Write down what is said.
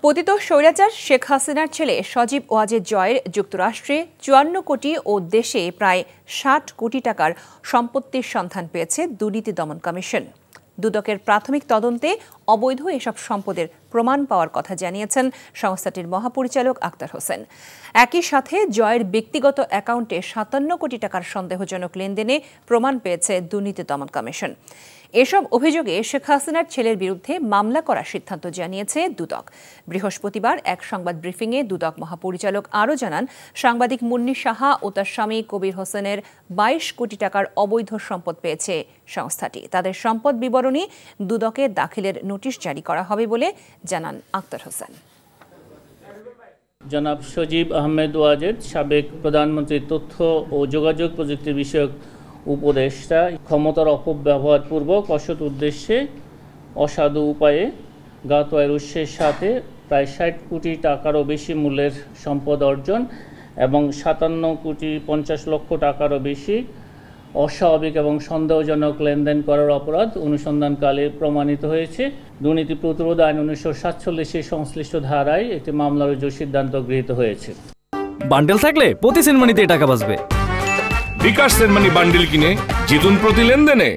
পতিত স্বৈরাচার শেখ হাসিনার ছেলে সজীব ওয়াজেদ জয়ের যুক্তরাষ্ট্রে ৫৪ কোটি ও দেশে প্রায় ৬০ কোটি টাকার সম্পত্তির সন্ধান পেয়েছে দুর্নীতি দমন কমিশন। দুদকের প্রাথমিক তদন্তে অবৈধ এসব সম্পদের প্রমাণ পাওয়ার কথা জানিয়েছেন সংস্থাটির মহাপরিচালক আক্তার হোসেন। একই সাথে জয়ের ব্যক্তিগত অ্যাকাউন্টে ৫৭ কোটি টাকার সন্দেহজনক লেনদেনে প্রমাণ পেয়েছে দুর্নীতি দমন কমিশন। এসব অভিযোগে শেখ হাসিনার ছেলের বিরুদ্ধে মামলা করার সিদ্ধান্ত জানিয়েছে দুদক। বৃহস্পতিবার এক সংবাদ ব্রিফিংয়ে দুদক মহাপরিচালক আরও জানান, সাংবাদিক মুন্নী সাহা ও তার স্বামী কবির হোসেনের ২২ কোটি টাকার অবৈধ সম্পদ পেয়েছে সংস্থাটি। তাদের সম্পদ বিবরণী দুদকে দাখিলের নোটিশ জারি করা হবে বলে জানান আক্তার হোসেন। জনাব সজীব আহমেদ ওয়াজেদ, সাবেক প্রধানমন্ত্রীর তথ্য ও যোগাযোগ প্রযুক্তি বিষয়ক উপদেষ্টা, ক্ষমতার অপব্যবহার পূর্বক অসৎ উদ্দেশ্যে অসাধু উপায়ে জ্ঞাত আয়ের উৎসের সাথে প্রায় ৬০ কোটি টাকারও বেশি মূল্যের সম্পদ অর্জন এবং ৫৭ কোটি ৫০ লক্ষ টাকারও বেশি অস্বাভাবিক এবং সন্দেহজনক লেনদেন করার অপরাধ অনুসন্ধানকালে প্রমাণিত হয়েছে। দুর্নীতি প্রতিরোধ আইন ১৯৪৭ সংশ্লিষ্ট ধারায় একটি মামলা রুজুর সিদ্ধান্ত গৃহীত হয়েছে। বান্ডেল থাকলে প্রতি সেনমানিতে টাকা বাঁচবে। বিকাশ সেনমানি বান্ডেল কিনে জিতুন প্রতি লেনদেনে।